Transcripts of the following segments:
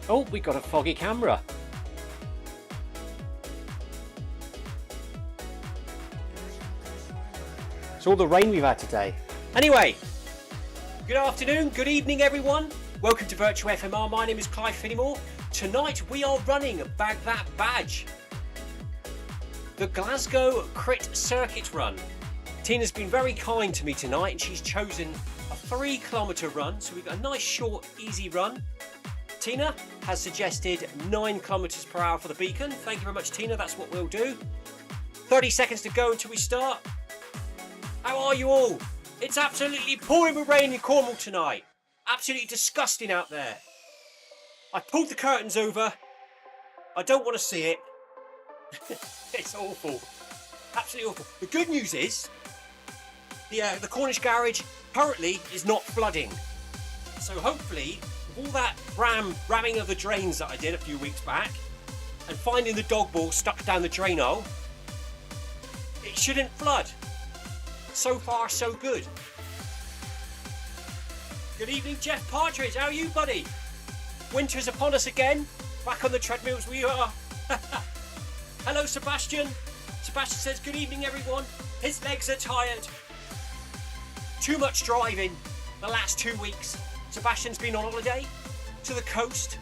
Oh, we got a foggy camera. It's all the rain we've had today. Anyway, good afternoon, good evening everyone. Welcome to Virtual FMR. My name is Clive Finnimore. Tonight we are running Bag That Badge, the Glasgow Crit Circuit Run. Tina's been very kind to me tonight and she's chosen a 3-kilometre run, so we've got a nice short easy run. Tina has suggested 9 kilometres per hour for the beacon. Thank you very much, Tina, that's what we'll do. 30 seconds to go until we start. How are you all? It's absolutely pouring with rain in Cornwall tonight. Absolutely disgusting out there. I pulled the curtains over. I don't want to see it. It's awful. Absolutely awful. The good news is the Cornish garage currently is not flooding. So hopefully, with all that ramming of the drains that I did a few weeks back and finding the dog ball stuck down the drain hole, it shouldn't flood. So far, so good. Good evening, Jeff Partridge. How are you, buddy? Winter's upon us again. Back on the treadmills we are. Hello, Sebastian. Sebastian says, good evening, everyone. His legs are tired. Too much driving the last 2 weeks. Sebastian's been on holiday to the coast.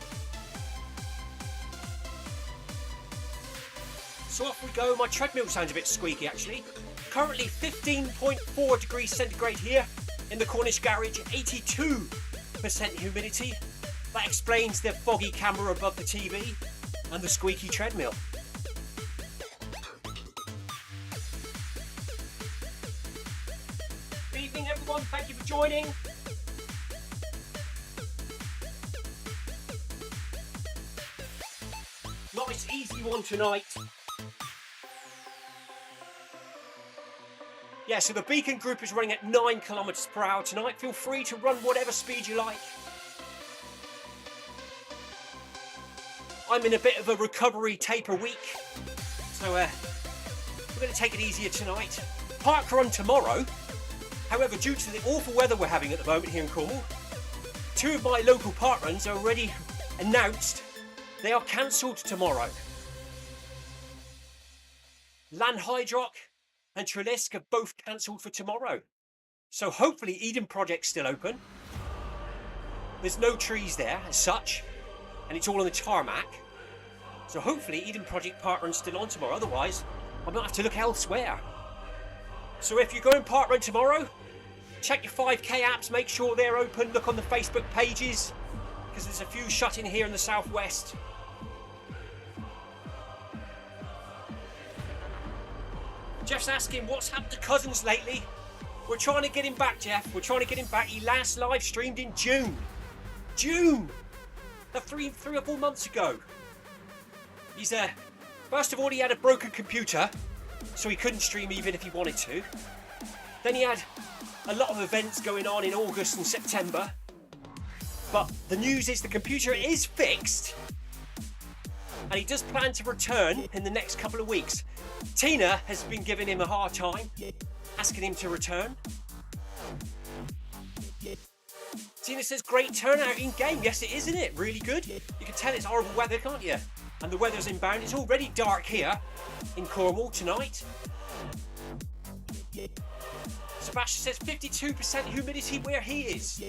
So off we go. My treadmill sounds a bit squeaky, actually. Currently 15.4 degrees centigrade here in the Cornish garage, 82% humidity. That explains the foggy camera above the TV and the squeaky treadmill. Good evening everyone, thank you for joining. Nice easy one tonight. Yeah, so the Beacon group is running at 9 kilometres per hour tonight. Feel free to run whatever speed you like. I'm in a bit of a recovery taper week, so we're going to take it easier tonight. Park run tomorrow. However, due to the awful weather we're having at the moment here in Cornwall, 2 of my local park runs are already announced. They are cancelled tomorrow. Lanhydrock and Trelisk have both cancelled for tomorrow. So hopefully Eden Project's still open. There's no trees there as such, and it's all on the tarmac. So hopefully Eden Project Park Run's still on tomorrow, otherwise I might have to look elsewhere. So if you're going park run tomorrow, check your 5k apps, make sure they're open, look on the Facebook pages, because there's a few shut in here in the southwest. Jeff's asking what's happened to Cousins lately. We're trying to get him back, Jeff. We're trying to get him back. He last live streamed in June. June! That's three or 4 months ago. He's first of all, he had a broken computer, so he couldn't stream even if he wanted to. Then he had a lot of events going on in August and September. But the news is the computer is fixed. And he does plan to return in the next couple of weeks. Tina has been giving him a hard time, asking him to return. Tina says, great turnout in game. Yes, it is, isn't it? Really good. You can tell it's horrible weather, can't you? And the weather's inbound. It's already dark here in Cornwall tonight. Sebastian says 52% humidity where he is.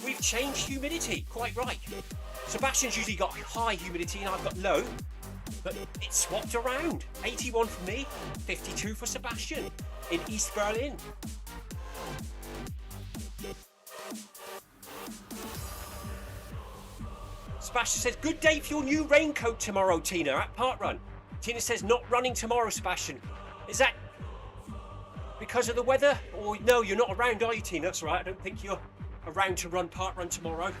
We've changed humidity, quite right. Sebastian's usually got high humidity and I've got low, but it's swapped around. 81 for me, 52 for Sebastian in East Berlin. Sebastian says, good day for your new raincoat tomorrow, Tina, at Park Run. Tina says, not running tomorrow, Sebastian. Is that because of the weather? Or no, you're not around, are you, Tina? That's right, I don't think you're around to run Park Run tomorrow.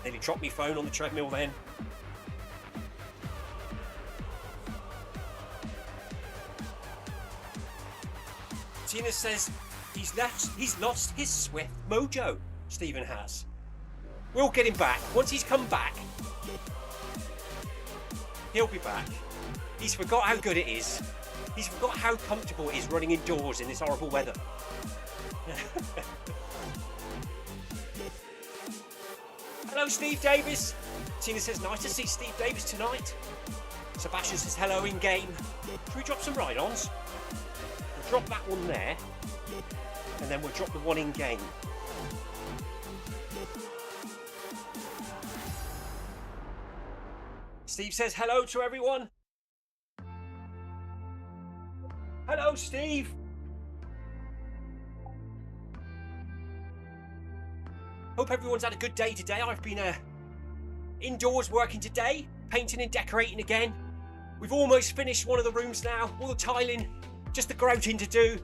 Nearly dropped my phone on the treadmill then. Tina says he's lost his Zwift mojo, Stephen has. We'll get him back. Once he's come back, he'll be back. He's forgot how good it is. He's forgot how comfortable it is running indoors in this horrible weather. Hello, Steve Davis. Tina says, nice to see Steve Davis tonight. Sebastian says, hello in game. Should we drop some ride-ons? We'll drop that one there, and then we'll drop the one in game. Steve says, hello to everyone. Hello, Steve. Hope everyone's had a good day today. I've been indoors working today, painting and decorating again. We've almost finished one of the rooms now, all the tiling, just the grouting to do.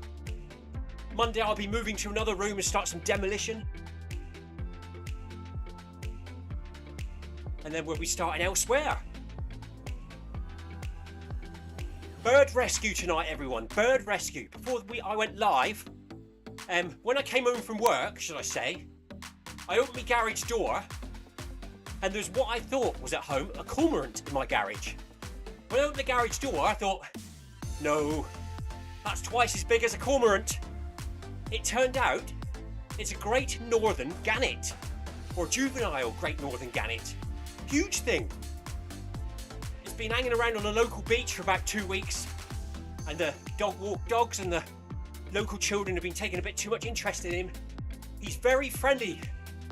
Monday I'll be moving to another room and start some demolition. And then we'll be starting elsewhere. Bird rescue tonight, everyone. Bird rescue. Before I went live, when I came home from work, should I say, I opened my garage door, and there's what I thought was at home, a cormorant in my garage. When I opened the garage door, I thought, no, that's twice as big as a cormorant. It turned out it's a great northern gannet, or juvenile great northern gannet. Huge thing. It's been hanging around on a local beach for about 2 weeks, and the dog walk dogs and the local children have been taking a bit too much interest in him. He's very friendly,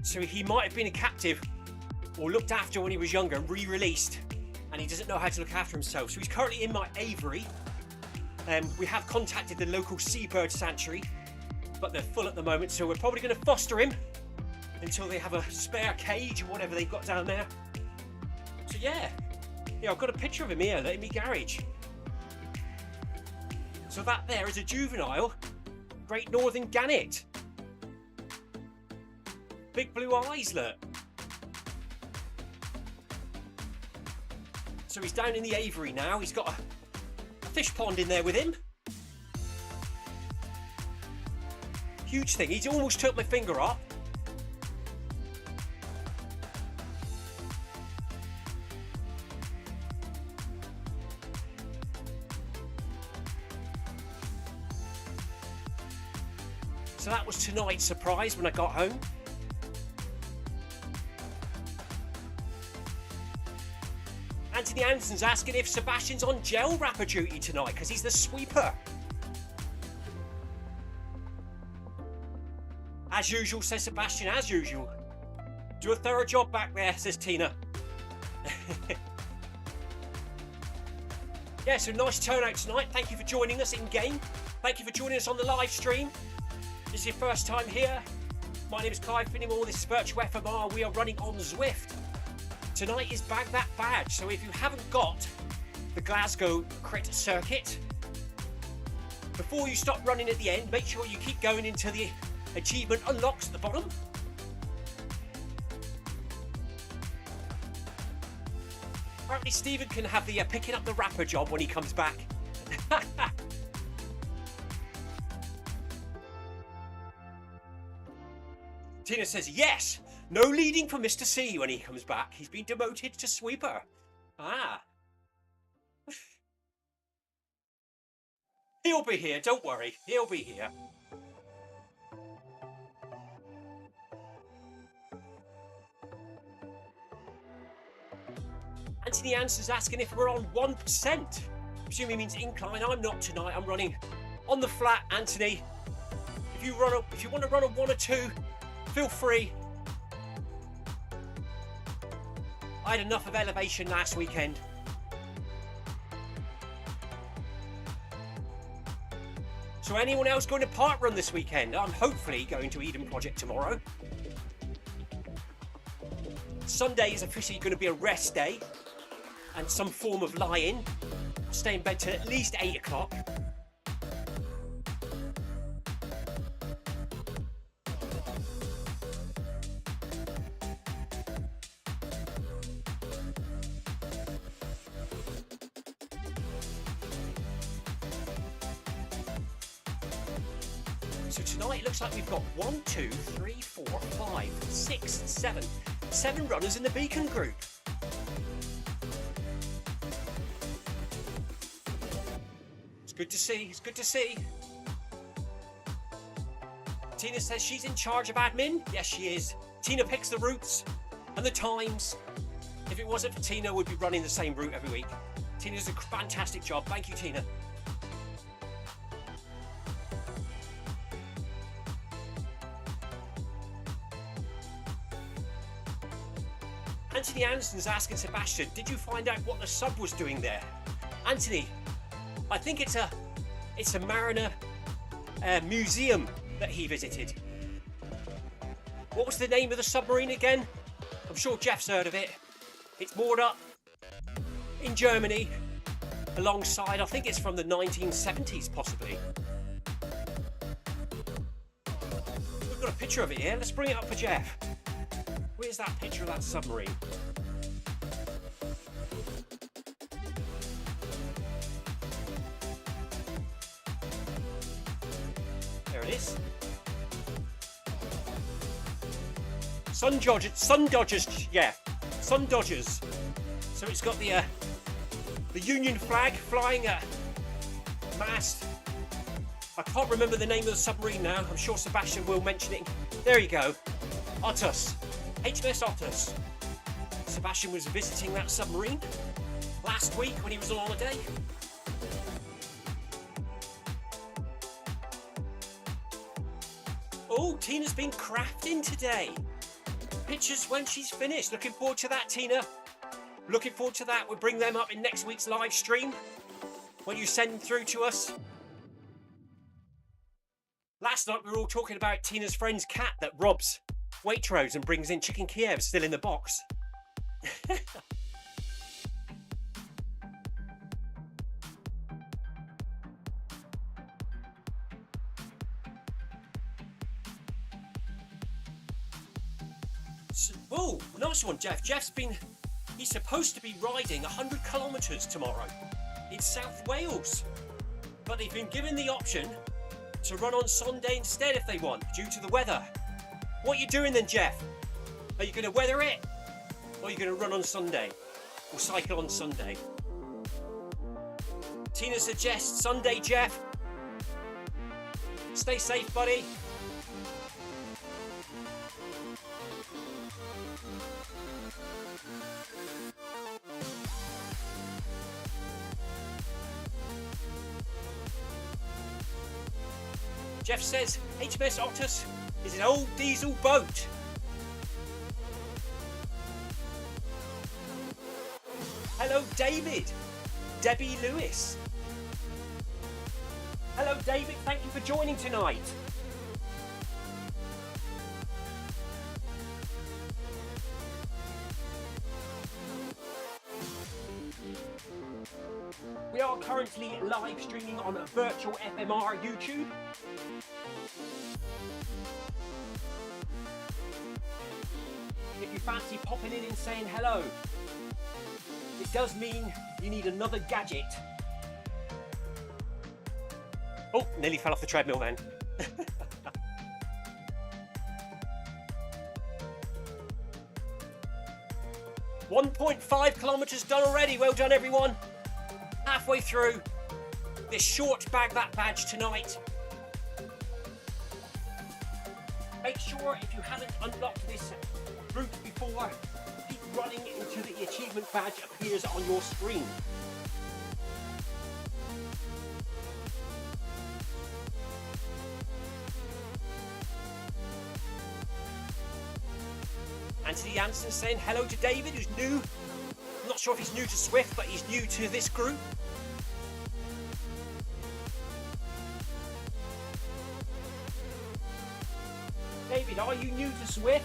so he might have been a captive or looked after when he was younger and re-released, and he doesn't know how to look after himself. So he's currently in my aviary. We have contacted the local seabird sanctuary, but they're full at the moment, so we're probably going to foster him until they have a spare cage or whatever they've got down there. So yeah, I've got a picture of him here in my garage. So that there is a juvenile great northern gannet. Big blue eyes, look. So he's down in the aviary now. He's got a fish pond in there with him. Huge thing. He's almost took my finger off. So that was tonight's surprise when I got home. Anthony Anderson's asking if Sebastian's on gel wrapper duty tonight because he's the sweeper. As usual, says Sebastian, as usual. Do a thorough job back there, says Tina. Yeah, so nice turnout tonight. Thank you for joining us in game. Thank you for joining us on the live stream. This is your first time here. My name is Clive Finnimore. This is Virtual FMR. We are running on Zwift. Tonight is Bag That Badge, so if you haven't got the Glasgow crit circuit, before you stop running at the end, make sure you keep going into the achievement unlocks at the bottom. Apparently Stephen can have the picking up the wrapper job when he comes back. Tina says, yes! No leading for Mr. C when he comes back. He's been demoted to sweeper. Ah. He'll be here, don't worry. He'll be here. Anthony Anson's asking if we're on 1%. Presume he means incline. I'm not tonight. I'm running on the flat, Anthony. If you want to run a 1 or 2, feel free. I had enough of elevation last weekend. So anyone else going to park run this weekend? I'm hopefully going to Eden Project tomorrow. Sunday is officially going to be a rest day and some form of lie-in. Stay in bed till at least 8 o'clock. So tonight it looks like we've got 1, 2, 3, 4, 5, 6, 7. 7 runners in the Beacon group. It's good to see, it's good to see. Tina says she's in charge of admin. Yes, she is. Tina picks the routes and the times. If it wasn't for Tina, we'd be running the same route every week. Tina does a fantastic job. Thank you, Tina. Anthony Anderson's asking Sebastian, did you find out what the sub was doing there? Anthony, I think it's a Mariner museum that he visited. What was the name of the submarine again? I'm sure Jeff's heard of it. It's moored up in Germany alongside, I think it's from the 1970s possibly. We've got a picture of it here. Let's bring it up for Jeff. Where's that picture of that submarine? There it is. Sun Dodgers, yeah. Sun Dodgers. So it's got the Union flag flying at mast. I can't remember the name of the submarine now. I'm sure Sebastian will mention it. There you go. Otus. HMS Otus. Sebastian was visiting that submarine last week when he was on holiday. Oh, Tina's been crafting today. Pictures when she's finished. Looking forward to that, Tina. Looking forward to that. We'll bring them up in next week's live stream when you send them through to us. Last night we were all talking about Tina's friend's cat that robs Waitrose and brings in chicken Kiev still in the box. Oh, nice one, Jeff. He's supposed to be riding 100 kilometres tomorrow in South Wales. But they've been given the option to run on Sunday instead if they want, due to the weather. What are you doing then, Jeff? Are you going to weather it? Or are you going to run on Sunday? Or cycle on Sunday? Tina suggests Sunday, Jeff. Stay safe, buddy. Jeff says HMS Otus is an old diesel boat. Hello, David. Debbie Lewis. Hello, David. Thank you for joining tonight. We are currently live streaming on Virtual FMR YouTube. If you fancy popping in and saying hello, it does mean you need another gadget. Oh, nearly fell off the treadmill then. 1.5 kilometres done already. Well done, everyone. Halfway through this short Bag That Badge tonight. Make sure if you haven't unlocked this route before, keep running until the achievement badge appears on your screen. Anthony Anderson saying hello to David, who's new. I'm not sure if he's new to Zwift, but he's new to this group. David, are you new to Zwift?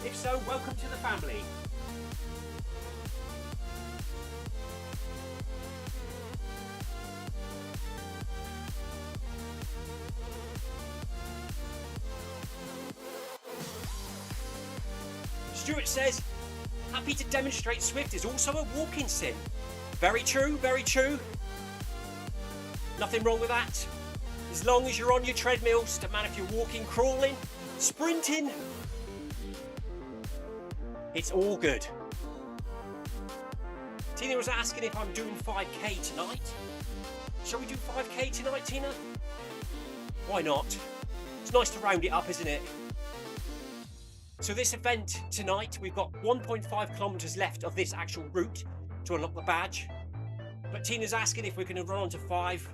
If so, welcome to the family. Stuart says, happy to demonstrate Zwift is also a walking sim. Very true, very true. Nothing wrong with that. As long as you're on your treadmills, doesn't matter if you're walking, crawling, sprinting. It's all good. Tina was asking if I'm doing 5k tonight. Shall we do 5k tonight, Tina? Why not? It's nice to round it up, isn't it? So this event tonight, we've got 1.5 kilometres left of this actual route to unlock the badge. But Tina's asking if we're going to run on to 5.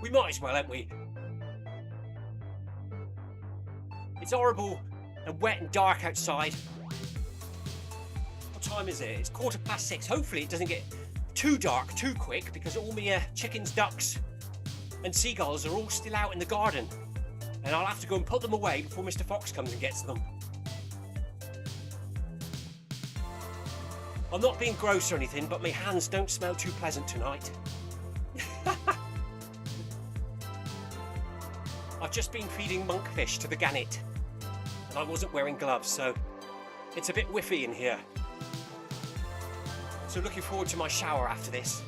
We might as well, haven't we? It's horrible and wet and dark outside. What time is it? It's 6:15. Hopefully it doesn't get too dark too quick, because all my chickens, ducks and seagulls are all still out in the garden. And I'll have to go and put them away before Mr. Fox comes and gets them. I'm not being gross or anything, but my hands don't smell too pleasant tonight. I've just been feeding monkfish to the gannet, and I wasn't wearing gloves, so it's a bit whiffy in here. So looking forward to my shower after this.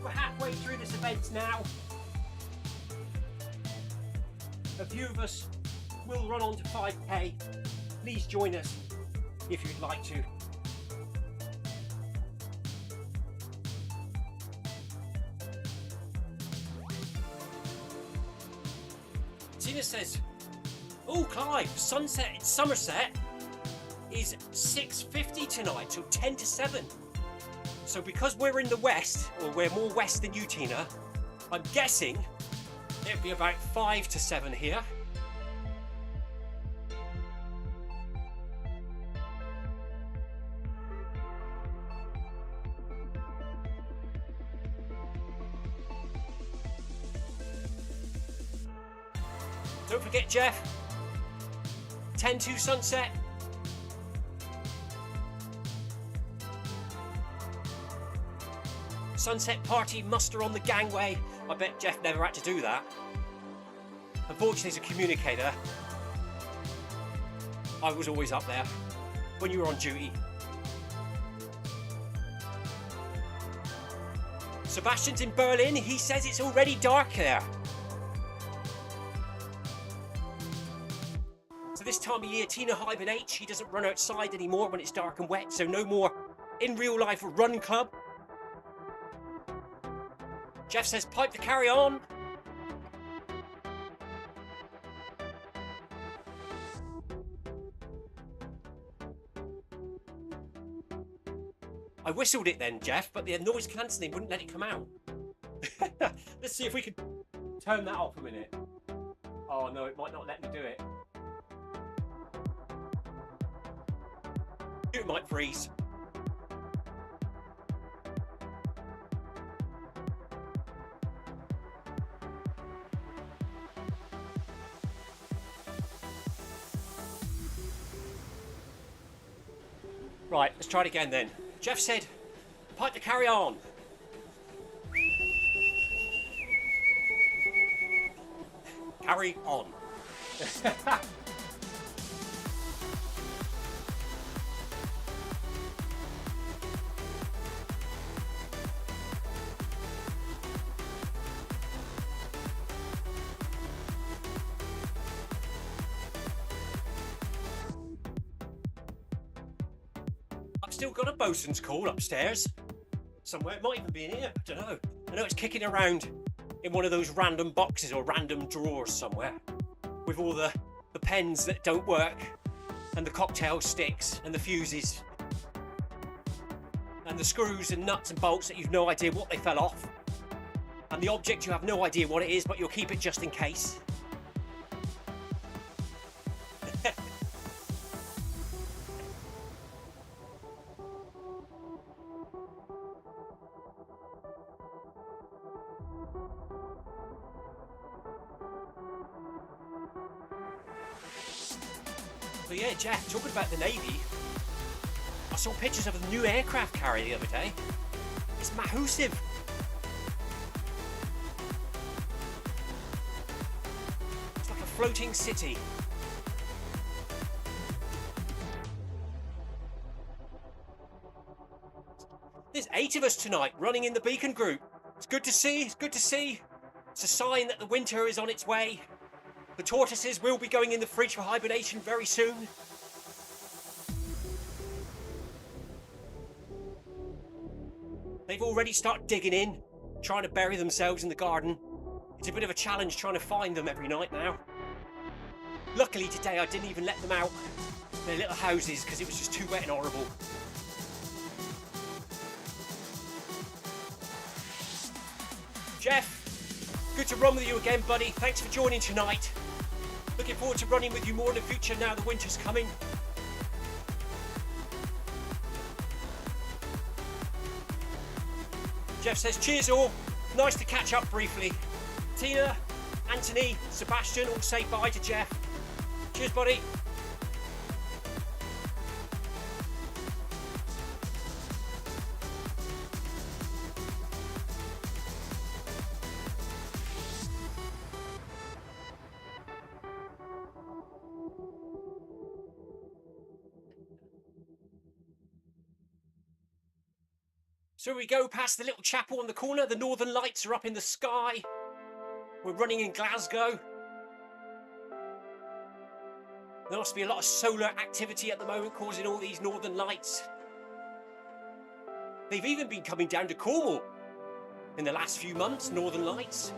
We're halfway through this event now. A few of us will run on to 5k. Please join us if you'd like to. Tina says, oh Clive, sunset in Somerset is 6:50 tonight, so 10 to 7. So because we're in the west, or we're more west than you, Tina, I'm guessing it'll be about 5 to 7 here. Don't forget, Jeff, 10 to sunset. Sunset party muster on the gangway. I bet Jeff never had to do that. Unfortunately, as a communicator, I was always up there when you were on duty. Sebastian's in Berlin. He says it's already dark there. So this time of year, Tina hibernates. She doesn't run outside anymore when it's dark and wet, so no more in real life run club. Jeff says, pipe the carry on. I whistled it then, Jeff, but the noise cancelling wouldn't let it come out. Let's see if we can turn that off a minute. Oh no, it might not let me do it. It might freeze. Right, let's try it again then. Jeff said, pipe the carry on. Carry on. Still got a bosun's call upstairs somewhere. It might even be in here, I don't know. I know it's kicking around in one of those random boxes or random drawers somewhere with all the pens that don't work and the cocktail sticks and the fuses and the screws and nuts and bolts that you've no idea what they fell off, and the object you have no idea what it is, but you'll keep it just in case. But yeah, Jeff, talking about the Navy, I saw pictures of a new aircraft carrier the other day. It's massive. It's like a floating city. There's 8 of us tonight running in the Beacon group. It's good to see, it's good to see. It's a sign that the winter is on its way. The tortoises will be going in the fridge for hibernation very soon. They've already started digging in, trying to bury themselves in the garden. It's a bit of a challenge trying to find them every night now. Luckily today I didn't even let them out their little houses because it was just too wet and horrible. Jeff, good to run with you again, buddy. Thanks for joining tonight. Looking forward to running with you more in the future now the winter's coming. Jeff says, cheers all. Nice to catch up briefly. Tina, Anthony, Sebastian all say bye to Jeff. Cheers, buddy. So we go past the little chapel on the corner. The northern lights are up in the sky. We're running in Glasgow. There must be a lot of solar activity at the moment causing all these northern lights. They've even been coming down to Cornwall in the last few months, northern lights.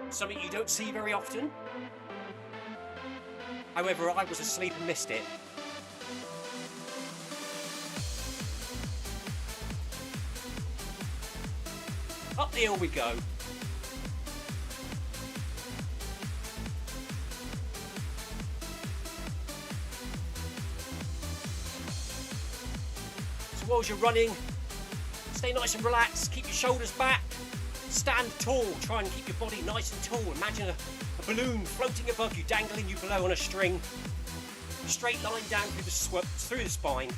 Something you don't see very often. However, I was asleep and missed it. Up the hill we go. So while you're running, stay nice and relaxed, keep your shoulders back, stand tall, try and keep your body nice and tall. Imagine a balloon floating above you, dangling you below on a string. A straight line down through the spine.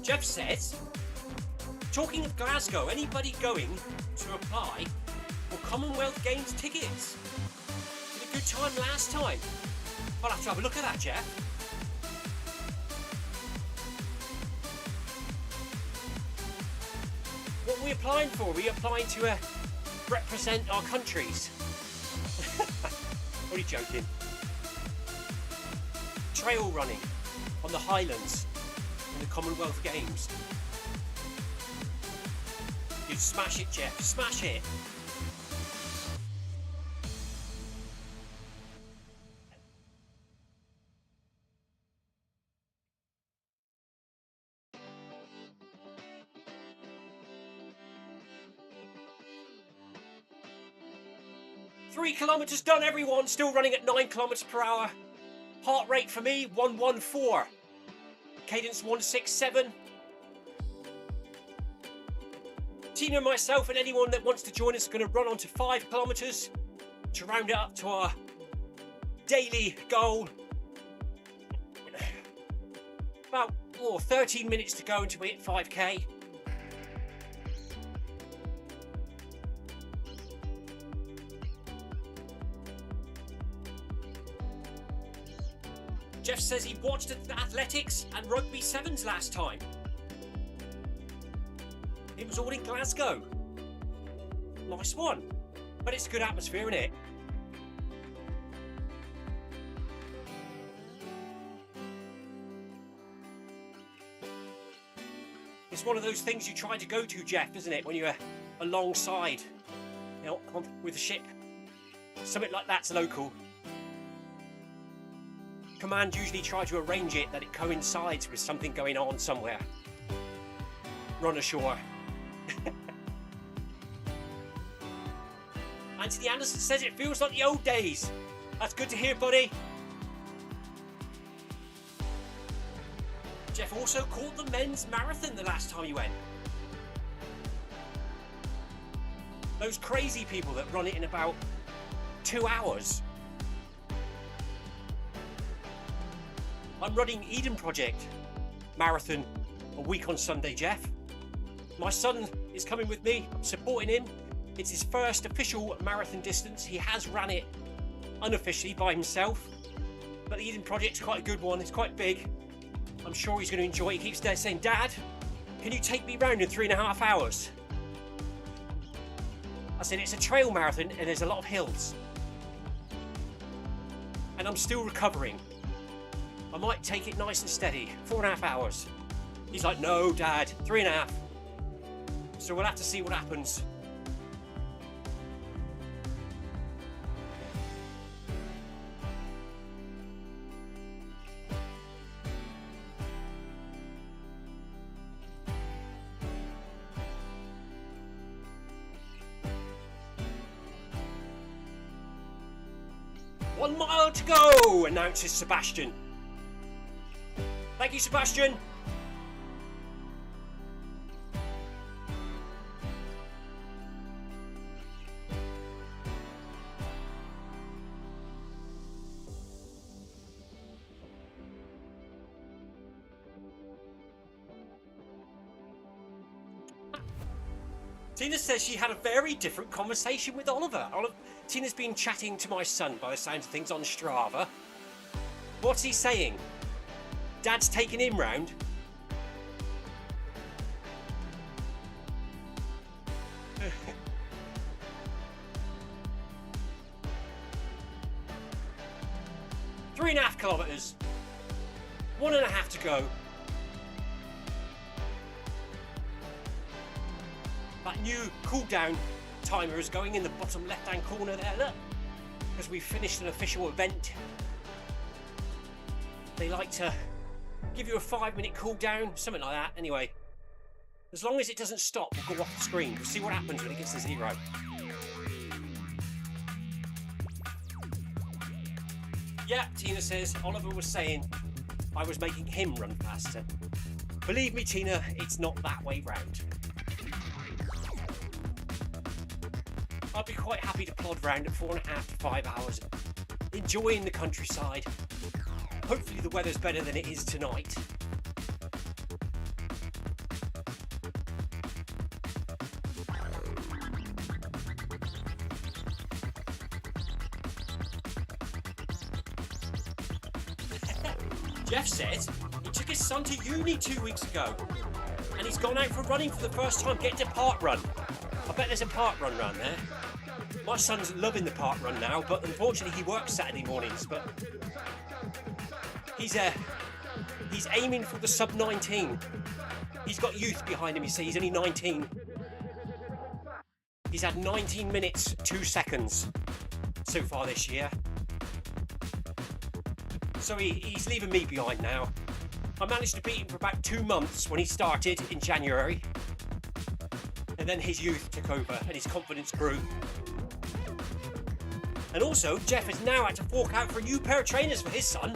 Jeff says, talking of Glasgow, anybody going to apply for Commonwealth Games tickets? Did a good time last time. I'll have to have a look at that, Jeff. What are we applying for? Are we applying to represent our countries? Only joking. Trail running on the Highlands. The Commonwealth Games. You smash it, Jeff. Smash it. Three kilometres done, everyone. Still running at 9 kilometres per hour. Heart rate for me, 114. Cadence 167. Tina and myself and anyone that wants to join us are going to run on to 5 kilometres to round it up to our daily goal. About 13 minutes to go until we hit 5k. Jeff says he watched the athletics and rugby sevens last time. It was all in Glasgow. Nice one. But it's a good atmosphere, isn't it? It's one of those things you try to go to, Jeff, isn't it? When you're alongside, you know, with a ship. Something like that's local. Command usually try to arrange it that it coincides with something going on somewhere. Run ashore. Anthony Anderson says it feels like the old days. That's good to hear, buddy. Jeff also caught the men's marathon the last time he went. Those crazy people that run it in about 2 hours. I'm running Eden Project marathon a week on Sunday, Jeff. My son is coming with me. I'm supporting him. It's his first official marathon distance. He has ran it unofficially by himself, but the Eden Project's quite a good one. It's quite big. I'm sure he's going to enjoy it. He keeps there saying, "Dad, can you take me round in 3.5 hours?" I said, "It's a trail marathon and there's a lot of hills. And I'm still recovering. I might take it nice and steady, 4.5 hours." He's like, "No, Dad, 3.5. So we'll have to see what happens. "1 mile to go," announces Sebastian. Thank you, Sebastian. Tina says she had a very different conversation with Oliver. Tina's been chatting to my son, by the sounds of things, on Strava. What's he saying? Dad's taking him round? Three and a half kilometres. 1.5 to go. That new cool down timer is going in the bottom left hand corner there, look, because we've finished an official event. They like to give you a 5-minute cool down, something like that. Anyway, as long as it doesn't stop, we'll go off the screen. We'll see what happens when it gets to 0. Yeah, Tina says Oliver was saying I was making him run faster. Believe me, Tina, it's not that way round. I'd be quite happy to plod round at 4.5 to 5 hours, enjoying the countryside. Hopefully the weather's better than it is tonight. Jeff says he took his son to uni 2 weeks ago and he's gone out for running for the first time, getting to park run. I bet there's a park run round there. My son's loving the park run now, but unfortunately he works Saturday mornings. But he's aiming for the sub-19. He's got youth behind him, you see. He's only 19. He's had 19 minutes, 2 seconds so far this year. So he's leaving me behind now. I managed to beat him for about 2 months when he started in January. And then his youth took over and his confidence grew. And also, Jeff has now had to fork out for a new pair of trainers for his son.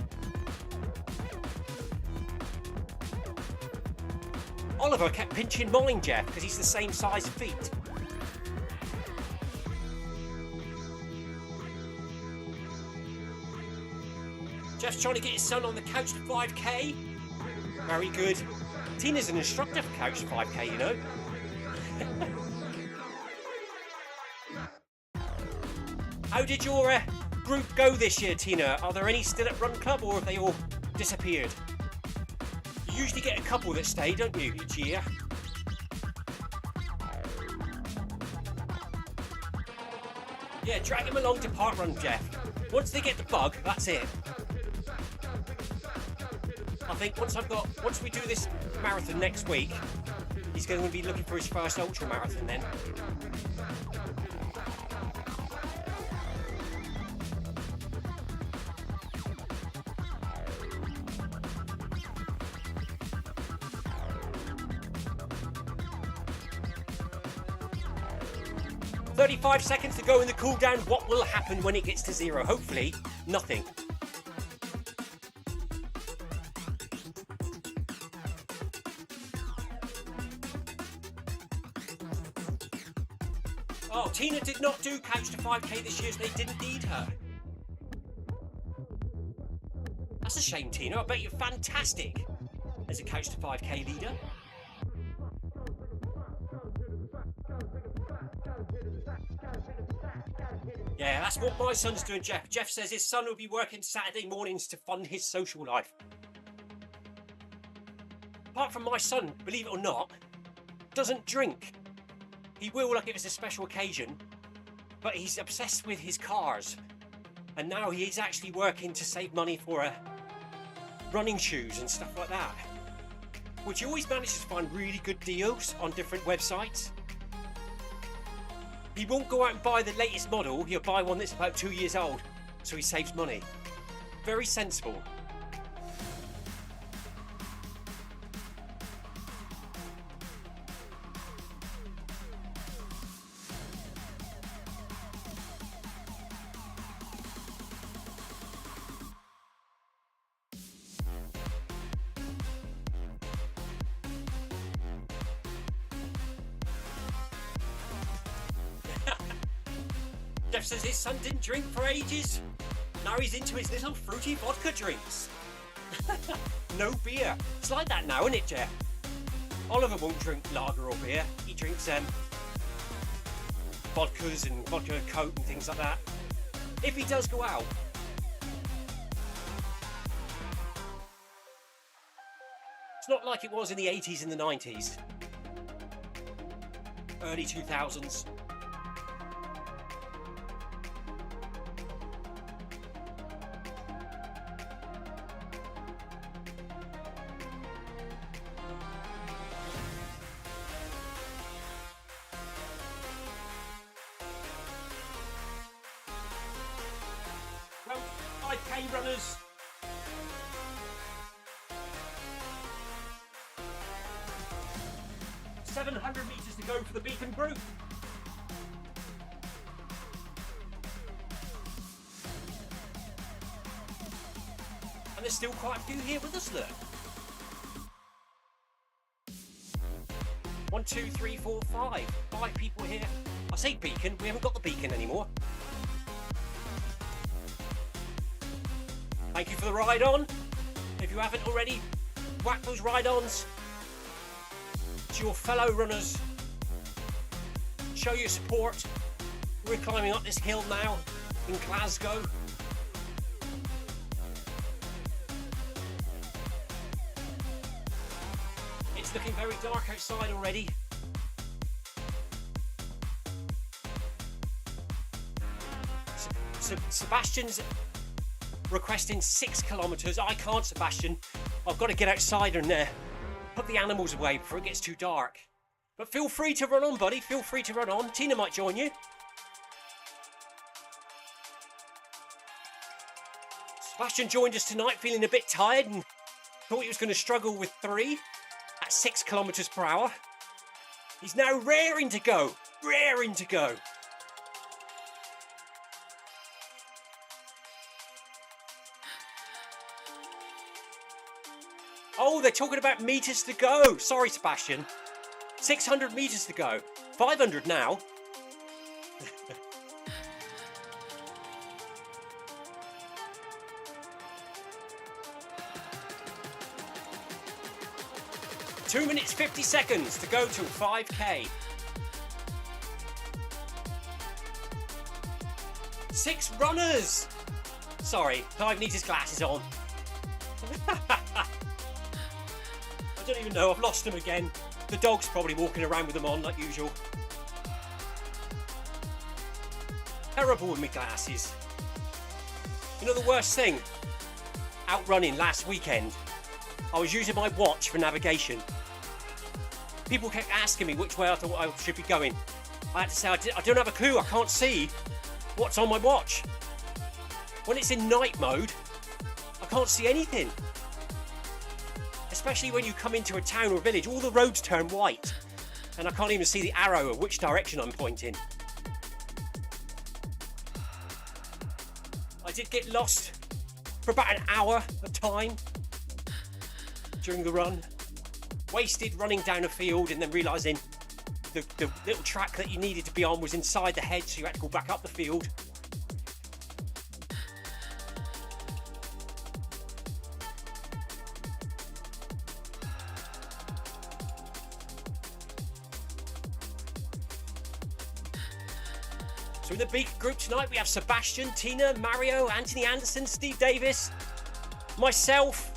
Oliver kept pinching mine, Jeff, because he's the same size feet. Jeff's trying to get his son on the couch to 5k. Very good. Tina's an instructor for couch to 5k, you know. How did your group go this year, Tina? Are there any still at Run Club or have they all disappeared? You usually get a couple that stay, don't you, each year? Yeah, drag him along to Park Run, Jeff. Once they get the bug, that's it. I think once we do this marathon next week, he's going to be looking for his first ultra marathon then. "35 seconds to go in the cool down. What will happen when it gets to 0? Hopefully, nothing." Oh, Tina did not do couch to 5k this year, so they didn't need her. That's a shame, Tina. I bet you're fantastic. as a Couch to 5K leader. Yeah, that's what my son's doing, Jeff. Jeff says his son will be working Saturday mornings to fund his social life. Apart from my son, believe it or not, doesn't drink. He will like it was a special occasion, but he's obsessed with his cars. And now he's actually working to save money for running shoes and stuff like that. Which he always manages to find really good deals on different websites. He won't go out and buy the latest model, he'll buy one that's about 2 years old, so he saves money. Very sensible. Jeff says his son didn't drink for ages. Now he's into his little fruity vodka drinks. No beer. It's like that now, isn't it, Jeff? Oliver won't drink lager or beer. He drinks vodkas and vodka and coke and things like that. If he does go out. It's not like it was in the 80s and the 90s. Early 2000s. Well, 5K runners. $700 meters to go for the Beacon group. And there's still quite a few here with us, look. 1, 2, 3, 4, 5. 5 people here. I say Beacon, we haven't got the Beacon anymore. Thank you for the ride on. If you haven't already, whack those ride-ons to your fellow runners. Show your support. We're climbing up this hill now in Glasgow. It's looking very dark outside already. Sebastian's requesting 6 kilometres. I can't, Sebastian. I've got to get outside and put the animals away before it gets too dark. But feel free to run on, buddy. Feel free to run on. Tina might join you. Sebastian joined us tonight feeling a bit tired and thought he was going to struggle with 3 at 6 kilometres per hour. He's now raring to go. Raring to go. Oh, they're talking about meters to go. Sorry, Sebastian. 600 meters to go. 500 now. Two minutes 50 seconds to go to 5K. 6 runners. Sorry, Clive needs his glasses on. I don't even know, I've lost them again. The dog's probably walking around with them on like usual. Terrible with my glasses. You know the worst thing? Out running last weekend, I was using my watch for navigation. People kept asking me which way I thought I should be going. I had to say, I don't have a clue, I can't see what's on my watch. When it's in night mode, I can't see anything. Especially when you come into a town or village, all the roads turn white and I can't even see the arrow of which direction I'm pointing. I did get lost for about an hour of time during the run. Wasted running down a field and then realising the little track that you needed to be on was inside the hedge, so you had to go back up the field. So in the big group tonight, we have Sebastian, Tina, Mario, Anthony Anderson, Steve Davis, myself.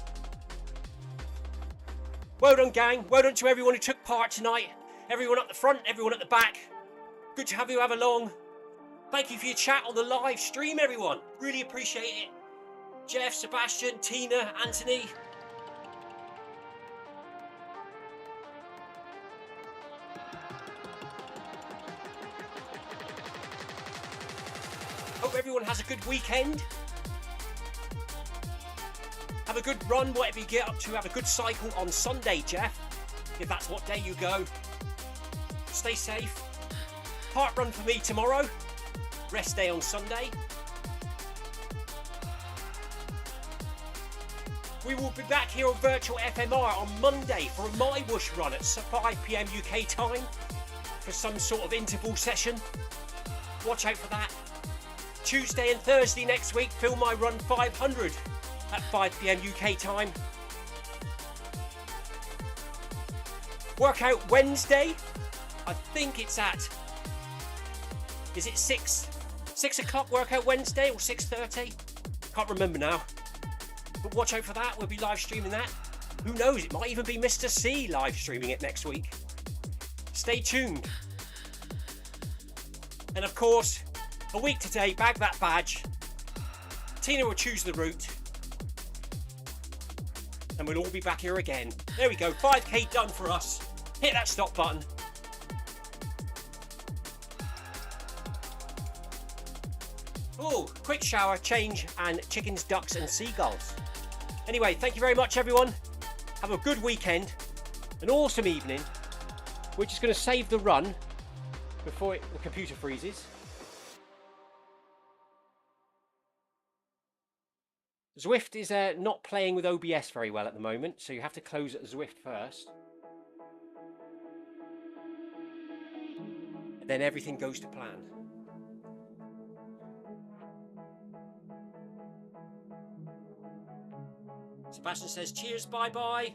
Well done, gang. Well done to everyone who took part tonight. Everyone up the front, everyone at the back. Good to have you have along. Thank you for your chat on the live stream, everyone. Really appreciate it. Jeff, Sebastian, Tina, Anthony. Hope everyone has a good weekend. Have a good run, whatever you get up to. Have a good cycle on Sunday, Jeff, if that's what day you go. Stay safe. Hart run for me tomorrow. Rest day on Sunday. We will be back here on Virtual FMR on Monday for a My Whoosh run at 5 PM UK time for some sort of interval session. Watch out for that. Tuesday and Thursday next week, film my run 500 at 5 PM UK time. Workout Wednesday, I think it's at, is it 6 o'clock workout Wednesday or 6:30? Can't remember now. But watch out for that, we'll be live streaming that. Who knows, it might even be Mr. C live streaming it next week. Stay tuned. And of course, a week today, bag that badge. Tina will choose the route. And we'll all be back here again. There we go, 5K done for us. Hit that stop button. Oh, quick shower, change, and chickens, ducks, and seagulls. Anyway, thank you very much, everyone. Have a good weekend, an awesome evening. We're just going to save the run before the computer freezes. Zwift is not playing with OBS very well at the moment, so you have to close Zwift first. And then everything goes to plan. Sebastian says, cheers, bye-bye.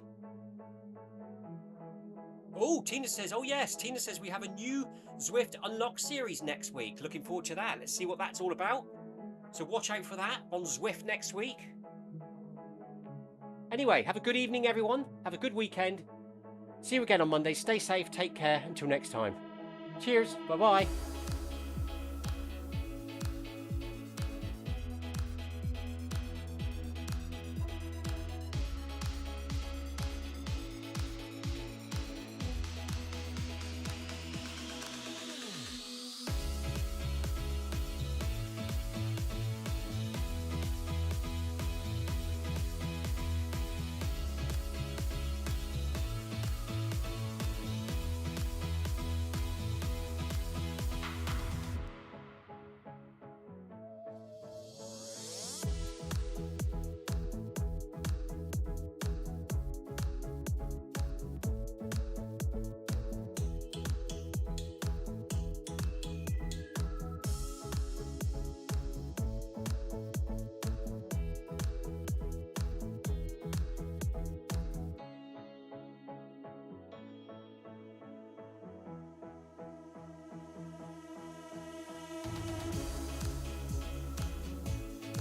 Oh, Tina says, oh yes, Tina says we have a new Zwift Unlock series next week. Looking forward to that. Let's see what that's all about. So watch out for that on Zwift next week. Anyway, have a good evening, everyone. Have a good weekend. See you again on Monday. Stay safe, take care. Until next time. Cheers, bye-bye.